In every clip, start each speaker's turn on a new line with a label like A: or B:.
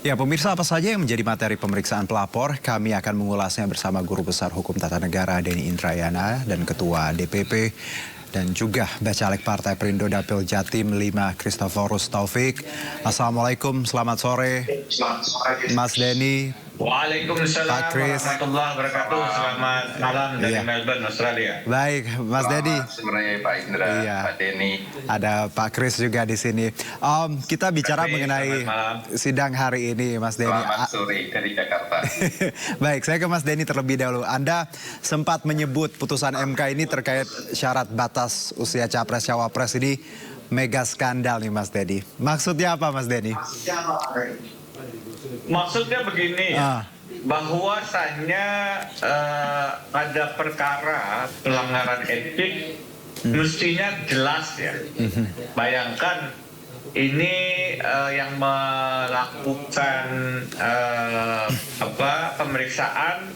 A: Ya, pemirsa, apa saja yang menjadi materi pemeriksaan pelapor? Kami akan mengulasnya bersama Guru Besar Hukum Tata Negara Denny Indrayana dan Ketua DPP dan juga Bacalek Partai Perindo Dapil Jatim 5 Christoforus Taufik. Assalamualaikum, selamat sore Mas Denny.
B: Waalaikumsalam
A: Pak Kris.
B: warahmatullahi wabarakatuh. Selamat malam dari Melbourne, Australia.
A: Baik, Mas Denny.
C: Sore Pak Indra, Pak Denny.
A: Ada Pak Kris juga di sini. Kita bicara mengenai sidang hari ini, Mas Denny.
C: Selamat sore dari Jakarta.
A: Baik, saya ke Mas Denny terlebih dahulu. Anda sempat menyebut putusan MK ini terkait syarat batas usia capres-cawapres ini mega skandal nih, Mas Denny. Maksudnya apa, Mas Denny?
B: Maksudnya begini ya, bahwasannya ada perkara pelanggaran etik mestinya jelas ya. Bayangkan ini yang melakukan pemeriksaan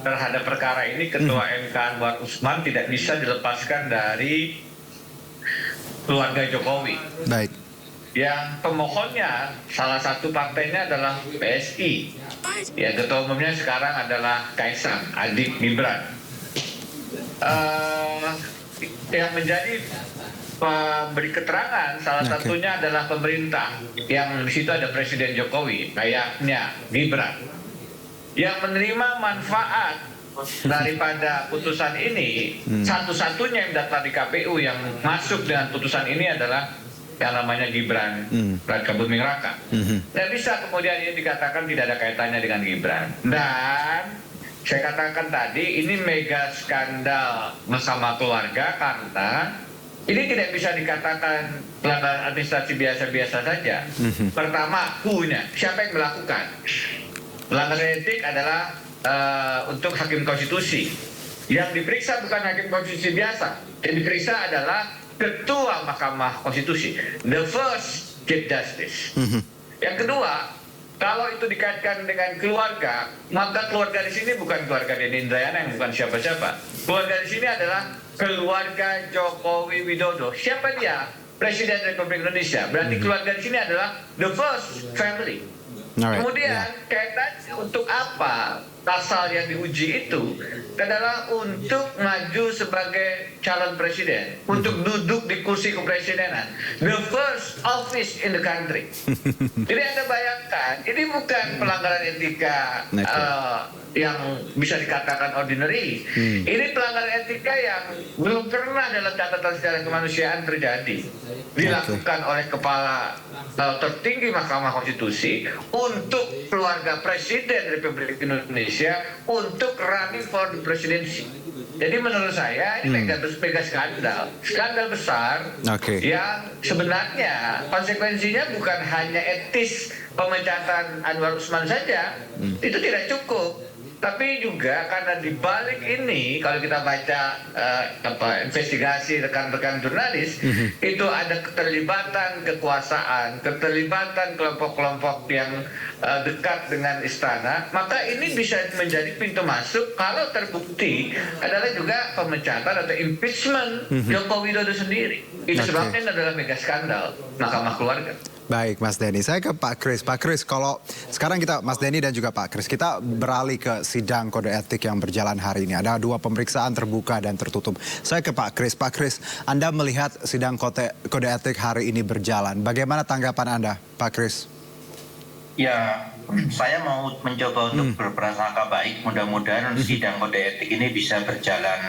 B: terhadap perkara ini Ketua MK Anwar Usman tidak bisa dilepaskan dari keluarga Jokowi.
A: Baik.
B: Yang pemohonnya salah satu partainya adalah PSI. Ya, ketua umumnya sekarang adalah Kaisang, adik Gibran. Yang menjadi pemberi keterangan salah satunya adalah pemerintah. Yang di situ ada Presiden Jokowi, kayaknya Gibran. Yang menerima manfaat daripada putusan ini, satu-satunya yang daftar di KPU yang masuk dengan putusan ini adalah yang namanya Gibran Raka Buming Raka. Tidak bisa kemudian ini dikatakan tidak ada kaitannya dengan Gibran. Dan saya katakan tadi ini mega skandal bersama keluarga karena ini tidak bisa dikatakan pelanggaran administrasi biasa-biasa saja. Pertama, who-nya, siapa yang melakukan? Pelanggaran etik adalah untuk hakim konstitusi. Yang diperiksa bukan hakim konstitusi biasa. Yang diperiksa adalah Ketua Mahkamah Konstitusi, the first Chief Justice. Yang kedua, kalau itu dikaitkan dengan keluarga, maka keluarga di sini bukan keluarga Denny Indrayana yang bukan siapa-siapa. Keluarga di sini adalah keluarga Jokowi Widodo. Siapa dia? Presiden Republik Indonesia. Berarti keluarga di sini adalah the first family. Kemudian kaitannya untuk apa? Pasal yang diuji itu adalah untuk maju sebagai calon presiden, untuk duduk di kursi kepresidenan, the first office in the country. Jadi Anda bayangkan, ini bukan pelanggaran etika yang bisa dikatakan ordinary. Ini pelanggaran etika yang belum pernah dalam catatan sejarah kemanusiaan terjadi, dilakukan oleh kepala tertinggi Mahkamah Konstitusi untuk keluarga Presiden Republik Indonesia untuk running for the presidency. Jadi menurut saya ini mega skandal besar yang sebenarnya konsekuensinya bukan hanya etis pemecatan Anwar Usman saja, itu tidak cukup. Tapi juga karena di balik ini, kalau kita baca investigasi rekan-rekan jurnalis, itu ada keterlibatan kekuasaan, keterlibatan kelompok-kelompok yang dekat dengan istana, maka ini bisa menjadi pintu masuk kalau terbukti adalah juga pemecatan atau impeachment Joko Widodo sendiri. Itu sebabnya adalah mega skandal Mahkamah Keluarga.
A: Baik, Mas Denny. Saya ke Pak Kris. Pak Kris, kalau sekarang kita, Mas Denny dan juga Pak Kris, kita beralih ke sidang kode etik yang berjalan hari ini. Ada 2 pemeriksaan terbuka dan tertutup. Saya ke Pak Kris. Pak Kris, Anda melihat sidang kode etik hari ini berjalan. Bagaimana tanggapan Anda, Pak Kris?
C: Ya, saya mau mencoba untuk berprasangka baik. Mudah-mudahan sidang kode etik ini bisa berjalan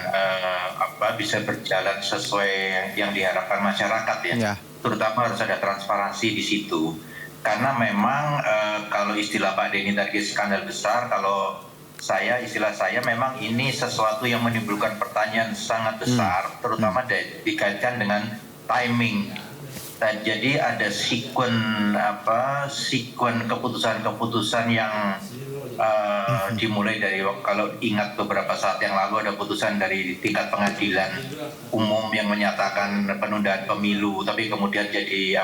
C: sesuai yang diharapkan masyarakat ya. Terutama harus ada transparansi di situ. Karena memang kalau istilah Pak Denny tadi skandal besar, kalau istilah saya memang ini sesuatu yang menimbulkan pertanyaan sangat besar, terutama dikaitkan dengan timing. Dan jadi ada sekuen keputusan yang dimulai dari, kalau ingat beberapa saat yang lalu ada putusan dari tingkat pengadilan umum yang menyatakan penundaan pemilu, tapi kemudian jadi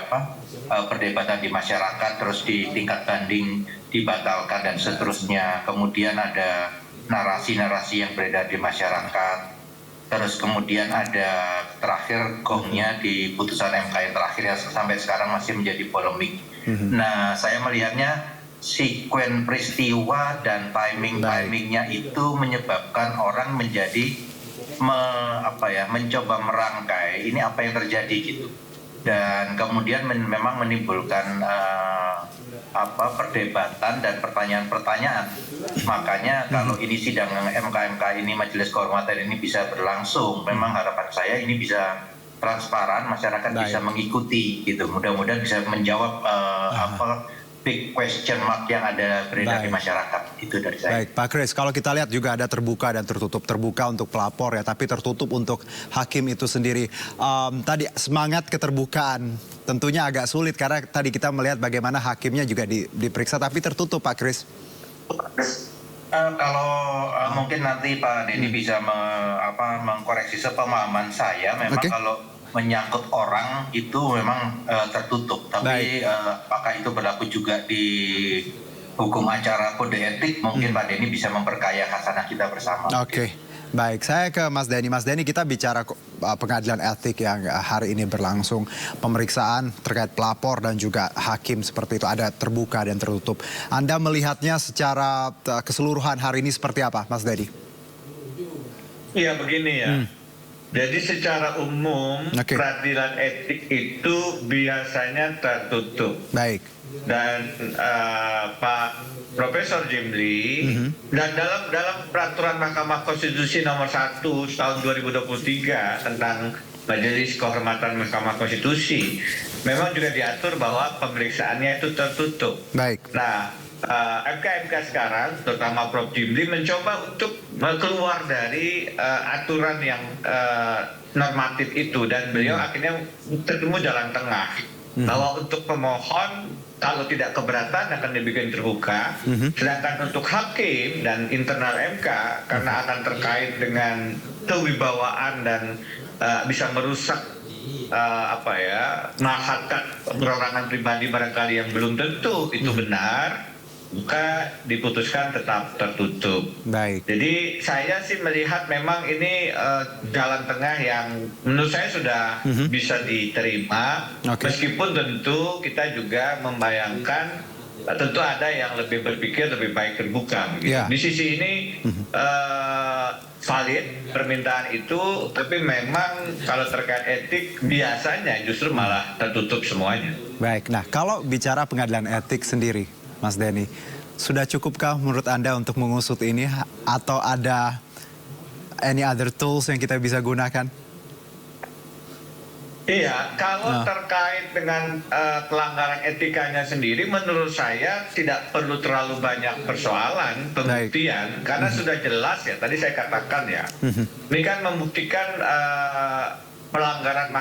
C: perdebatan di masyarakat, terus di tingkat banding dibatalkan dan seterusnya. Kemudian ada narasi-narasi yang beredar di masyarakat, terus kemudian ada terakhir gongnya di putusan MK yang terakhir yang sampai sekarang masih menjadi polemik. Nah, saya melihatnya sekuen peristiwa dan timingnya itu menyebabkan orang menjadi mencoba merangkai ini apa yang terjadi gitu, dan kemudian memang menimbulkan perdebatan dan pertanyaan-pertanyaan. Makanya kalau ini sidang MK ini, Majelis Kehormatan ini bisa berlangsung, memang harapan saya ini bisa transparan, masyarakat bisa mengikuti gitu. Mudah-mudahan bisa menjawab big question mark yang ada beredar di masyarakat. Itu dari saya.
A: Baik, Pak Kris, kalau kita lihat juga ada terbuka dan tertutup. Terbuka untuk pelapor ya, tapi tertutup untuk hakim itu sendiri. Tadi semangat keterbukaan tentunya agak sulit karena tadi kita melihat bagaimana hakimnya juga diperiksa, tapi tertutup, Pak Kris.
C: Kalau mungkin nanti Pak Denny bisa mengkoreksi sepemahaman saya, memang kalau menyangkut orang itu memang tertutup, tapi apakah itu berlaku juga di hukum acara kode etik, mungkin Pak Denny bisa memperkaya khasanah kita bersama.
A: Oke. Baik, saya ke Mas Denny. Mas Denny, kita bicara pengadilan etik yang hari ini berlangsung. Pemeriksaan terkait pelapor dan juga hakim seperti itu ada terbuka dan tertutup. Anda melihatnya secara keseluruhan hari ini seperti apa, Mas Denny?
B: Iya, begini ya. Jadi secara umum peradilan etik itu biasanya tertutup.
A: Baik.
B: Dan Pak Profesor Jimli dan dalam peraturan Mahkamah Konstitusi nomor 1 tahun 2023 tentang Majelis Kehormatan Mahkamah Konstitusi memang juga diatur bahwa pemeriksaannya itu tertutup.
A: Baik.
B: Nah, MK sekarang, terutama Prof. Jimli mencoba untuk keluar dari aturan yang normatif itu, dan beliau akhirnya ketemu jalan tengah bahwa untuk pemohon kalau tidak keberatan akan dibikin terbuka, sedangkan untuk hakim dan internal MK karena akan terkait dengan kewibawaan dan bisa merusak harkat perorangan pribadi barangkali yang belum tentu itu benar, maka diputuskan tetap tertutup.
A: Baik.
B: Jadi saya sih melihat memang ini jalan tengah yang menurut saya sudah bisa diterima, meskipun tentu kita juga membayangkan tentu ada yang lebih berpikir lebih baik terbuka. Di sisi ini valid permintaan itu, tapi memang kalau terkait etik biasanya justru malah tertutup semuanya.
A: Baik, nah kalau bicara pengadilan etik sendiri, Mas Denny, sudah cukupkah menurut Anda untuk mengusut ini atau ada any other tools yang kita bisa gunakan?
B: Iya, kalau terkait dengan pelanggaran etikanya sendiri, menurut saya tidak perlu terlalu banyak persoalan pembuktian, karena sudah jelas ya, tadi saya katakan ya, ini kan membuktikan pelanggaran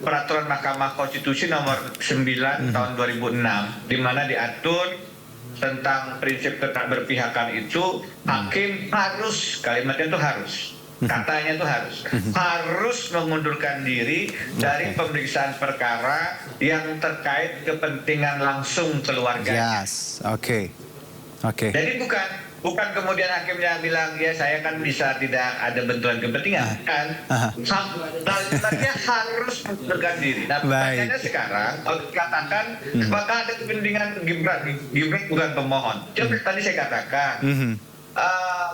B: peraturan Mahkamah Konstitusi nomor 9 tahun 2006, di mana diatur tentang prinsip keberpihakan itu, hakim harus, kalimatnya itu harus, katanya itu harus mengundurkan diri dari pemeriksaan perkara yang terkait kepentingan langsung keluarga.
A: Oke.
B: Jadi bukan kemudian hakimnya bilang ya saya kan bisa tidak ada benturan kepentingan, kan? Kalimatnya harus mengundurkan diri. Nah, pertanyaannya sekarang kalau dikatakan apakah ada kepentingan Gibran bukan pemohon. Coba tadi saya katakan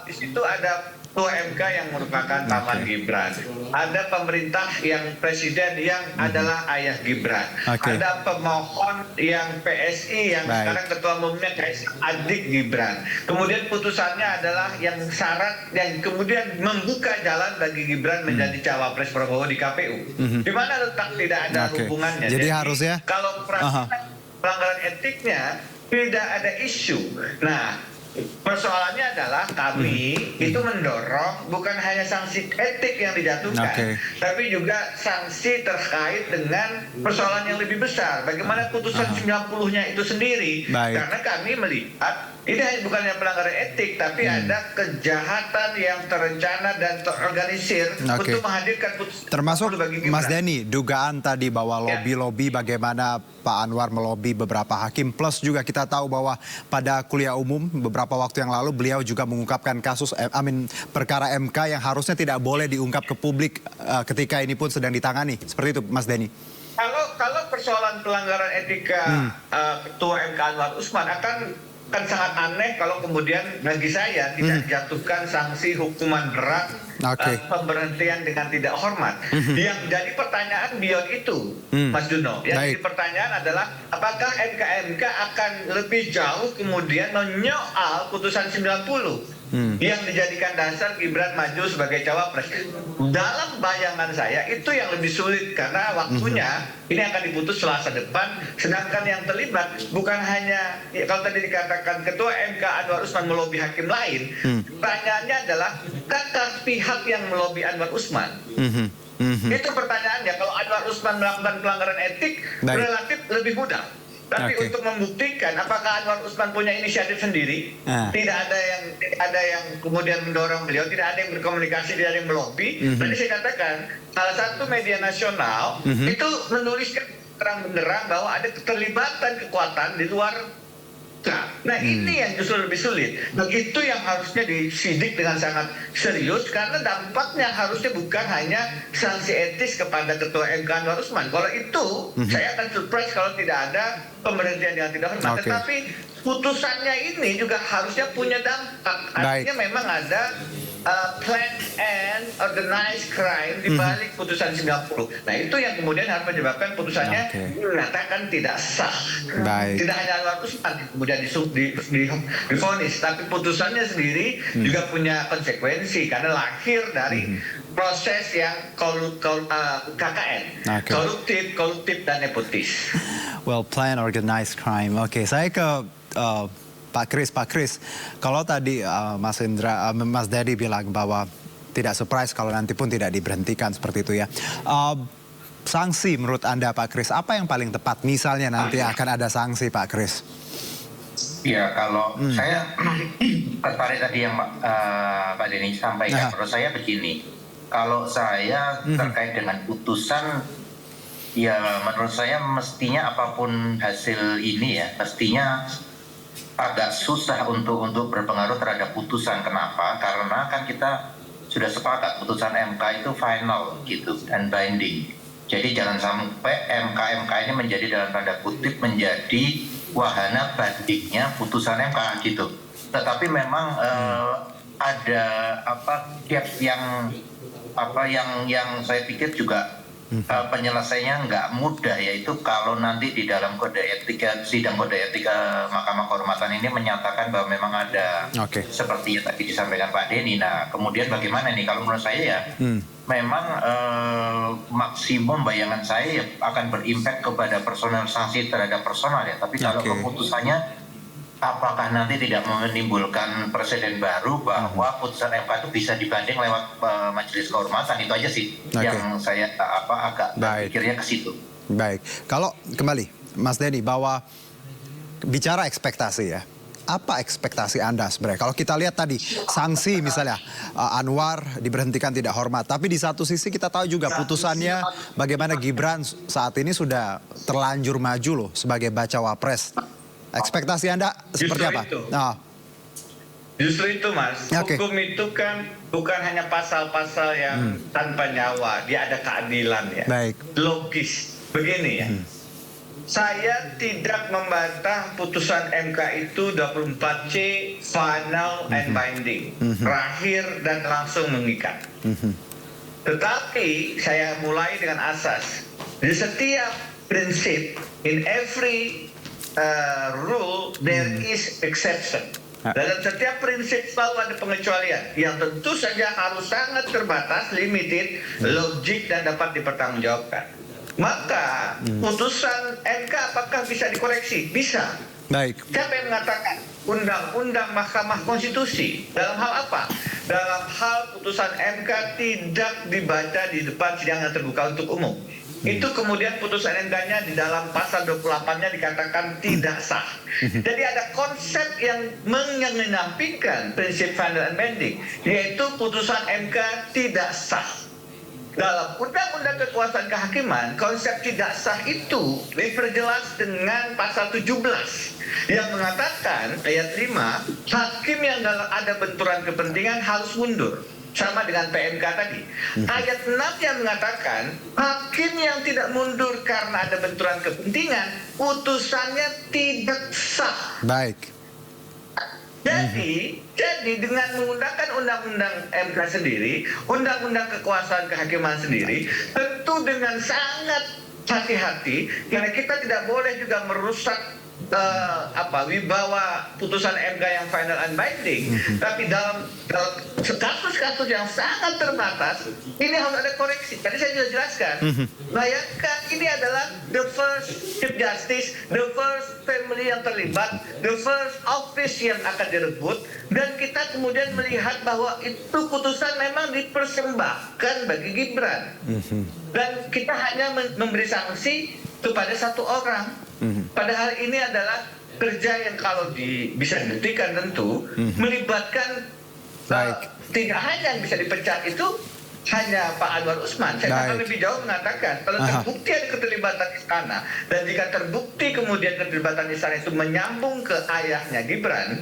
B: di situ ada Ketua MK yang merupakan paman Gibran, ada pemerintah yang presiden yang adalah ayah Gibran, ada pemohon yang PSI yang sekarang ketua umumnya adik Gibran, kemudian putusannya adalah yang syarat yang kemudian membuka jalan bagi Gibran menjadi cawapres Prabowo di KPU. Di mana letak tidak ada hubungannya.
A: Jadi harus ya.
B: Kalau pelanggaran etiknya tidak ada isu. Nah, persoalannya adalah kami itu mendorong bukan hanya sanksi etik yang dijatuhkan, tapi juga sanksi terkait dengan persoalan yang lebih besar. Bagaimana putusan 90-nya itu sendiri. Karena kami melihat ini bukannya pelanggaran etik, tapi ada kejahatan yang terencana dan terorganisir untuk menghadirkan putusan.
A: Termasuk Mas Denny, dugaan tadi bahwa lobby-lobby bagaimana Pak Anwar melobi beberapa hakim, plus juga kita tahu bahwa pada kuliah umum beberapa waktu yang lalu beliau juga mengungkapkan kasus perkara MK yang harusnya tidak boleh diungkap ke publik ketika ini pun sedang ditangani. Seperti itu Mas Denny.
B: Kalau persoalan pelanggaran etika Ketua MK Anwar Usman kan sangat aneh kalau kemudian bagi saya tidak dijatuhkan sanksi hukuman berat, pemberhentian dengan tidak hormat. Yang jadi pertanyaan beyond itu, Mas Juno, yang jadi pertanyaan adalah apakah MK akan lebih jauh kemudian menyoal putusan 90 yang dijadikan dasar Gibran maju sebagai cawapres. Dalam bayangan saya itu yang lebih sulit karena waktunya ini akan diputus Selasa depan, sedangkan yang terlibat bukan hanya kalau tadi dikatakan Ketua MK Anwar Usman melobi hakim lain. Pertanyaannya adalah apakah pihak yang melobi Anwar Usman? Itu pertanyaannya. Kalau Anwar Usman melakukan pelanggaran etik relatif lebih mudah. Tapi untuk membuktikan apakah Anwar Usman punya inisiatif sendiri, tidak ada yang kemudian mendorong beliau, tidak ada yang berkomunikasi, tidak ada yang melobi. Tadi saya katakan salah satu media nasional itu menuliskan terang benderang bahwa ada keterlibatan kekuatan di luar. Nah ini yang justru lebih sulit. Nah, itu yang harusnya disidik dengan sangat serius karena dampaknya harusnya bukan hanya sanksi etis kepada Ketua MK Anwar Usman. Kalau itu saya akan surprise kalau tidak ada pemberhentian yang tidak hormat. Tetapi putusannya ini juga harusnya punya dampak. Artinya memang ada plan and organized crime di balik putusan 90. Nah itu yang kemudian harus menyebabkan putusannya mengatakan tidak sah. Tidak hanya Anwar Usman kemudian divonis, tapi putusannya sendiri juga punya konsekuensi karena lahir dari proses yang KKN, koruptif dan nepotis.
A: Well, plan organized crime. Oke, saya ke Pak Kris, kalau tadi Mas Dedi bilang bahwa tidak surprise kalau nanti pun tidak diberhentikan seperti itu ya. Sanksi menurut Anda Pak Kris, apa yang paling tepat? Misalnya nanti akan ada sanksi Pak Kris.
C: Ya kalau saya tertarik tadi yang Pak Denny sampaikan, menurut saya begini. Kalau saya terkait dengan putusan, ya menurut saya mestinya apapun hasil ini ya, mestinya agak susah untuk berpengaruh terhadap putusan. Kenapa? Karena kan kita sudah sepakat putusan MK itu final gitu dan binding. Jadi jangan sampai MK ini menjadi dalam tanda kutip menjadi wahana bandingnya putusan MK gitu. Tetapi memang ada gap yang saya pikir juga penyelesaiannya nggak mudah, yaitu kalau nanti di dalam sidang kode etika Mahkamah Kehormatan ini menyatakan bahwa memang ada seperti yang tadi disampaikan Pak Denny. Nah kemudian bagaimana nih? Kalau menurut saya ya memang maksimum bayangan saya ya akan berimpact kepada personal, sanksi terhadap personal ya. Tapi kalau keputusannya apakah nanti tidak menimbulkan presiden baru bahwa putusan MK itu bisa dibanding lewat majelis kehormatan, itu aja sih yang saya agak pikirnya ke situ.
A: Baik, kalau kembali Mas Denny bahwa bicara ekspektasi ya, apa ekspektasi Anda sebenarnya? Kalau kita lihat tadi sanksi misalnya Anwar diberhentikan tidak hormat, tapi di satu sisi kita tahu juga putusannya bagaimana Gibran saat ini sudah terlanjur maju loh sebagai bacawa pres. Ekspektasi Anda seperti apa?
B: Justru itu Mas, hukum itu kan bukan hanya pasal-pasal yang tanpa nyawa, dia ada keadilan ya. Logis, begini ya. Saya tidak membantah putusan MK itu 24C final and binding, terakhir dan langsung mengikat. Tetapi saya mulai dengan asas, di setiap prinsip, in every rule there is exception. Dalam setiap prinsip selalu ada pengecualian yang tentu saja harus sangat terbatas, limited, logik dan dapat dipertanggungjawabkan. Maka putusan MK apakah bisa dikoreksi? Bisa. Siapa yang mengatakan? Undang-undang Mahkamah Konstitusi. Dalam hal apa? Dalam hal putusan MK tidak dibaca di depan sidang yang terbuka untuk umum. Itu kemudian putusan MK-nya di dalam pasal 28-nya dikatakan tidak sah. Jadi ada konsep yang mengenampingkan prinsip final and binding, yaitu putusan MK tidak sah. Dalam Undang-Undang Kekuasaan Kehakiman, konsep tidak sah itu diperjelas dengan pasal 17 yang mengatakan ayat 5, hakim yang dalam ada benturan kepentingan harus mundur. sama dengan PMK tadi. Ayat 6 yang mengatakan hakim yang tidak mundur karena ada benturan kepentingan, putusannya tidak sah.
A: Baik.
B: Jadi dengan menggunakan undang-undang MK sendiri, undang-undang kekuasaan kehakiman sendiri, tentu dengan sangat hati-hati, karena kita tidak boleh juga merusak wibawa putusan MK yang final and binding. Tapi dalam kasus-kasus yang sangat terbatas, ini harus ada koreksi. Tadi saya sudah jelaskan. Bayangkan ini adalah the first Chief Justice, the first family yang terlibat, the first office yang akan direbut, dan kita kemudian melihat bahwa itu putusan memang dipersembahkan bagi Gibran. Dan kita hanya memberi sanksi kepada satu orang. Padahal ini adalah kerja yang kalau bisa dibuktikan tentu melibatkan tidak hanya yang bisa dipecat itu hanya Pak Anwar Usman. Saya akan lebih jauh mengatakan kalau terbukti ada keterlibatan istana, dan jika terbukti kemudian keterlibatan istana itu menyambung ke ayahnya Gibran,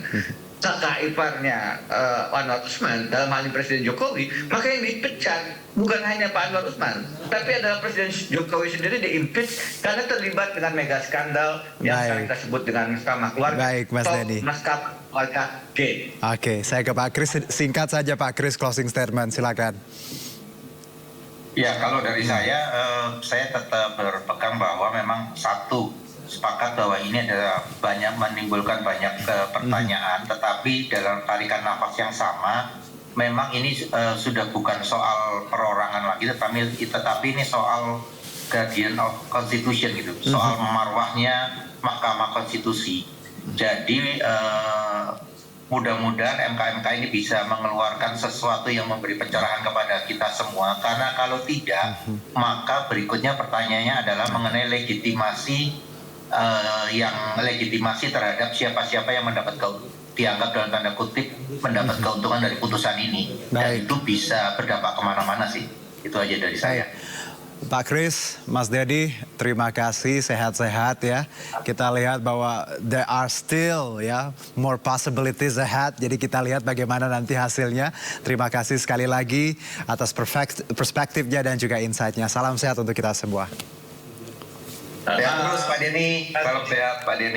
B: kakak iparnya Anwar Usman, dalam hal ini Presiden Jokowi, maka yang dipecat bukan hanya Pak Anwar Usman, tapi adalah Presiden Jokowi sendiri di-impeach karena terlibat dengan mega skandal yang sekarang kita sebut dengan Mahkamah Keluarga.
A: Baik, Mas Denny.
B: Mahkamah Keluarga G.
A: Oke, saya ke Pak Kris. Singkat saja Pak Kris, closing statement, silakan.
C: Ya, kalau dari saya tetap berpegang bahwa memang sepakat bahwa ini adalah menimbulkan banyak pertanyaan, tetapi dalam tarikan nafas yang sama, memang ini sudah bukan soal perorangan lagi, tetapi ini soal guardian of constitution gitu, soal marwahnya Mahkamah Konstitusi. Jadi mudah-mudahan MK ini bisa mengeluarkan sesuatu yang memberi pencerahan kepada kita semua, karena kalau tidak, maka berikutnya pertanyaannya adalah mengenai legitimasi terhadap siapa-siapa yang dianggap dalam tanda kutip mendapat keuntungan dari putusan ini. Dan itu bisa berdampak kemana-mana sih. Itu aja dari saya.
A: Pak Kris, Mas Dedi, terima kasih, sehat-sehat ya. Kita lihat bahwa there are still more possibilities ahead. Jadi kita lihat bagaimana nanti hasilnya. Terima kasih sekali lagi atas perspektifnya dan juga insight-nya. Salam sehat untuk kita semua.
C: Sehat terus Pak Denny. Salam sehat Pak Denny.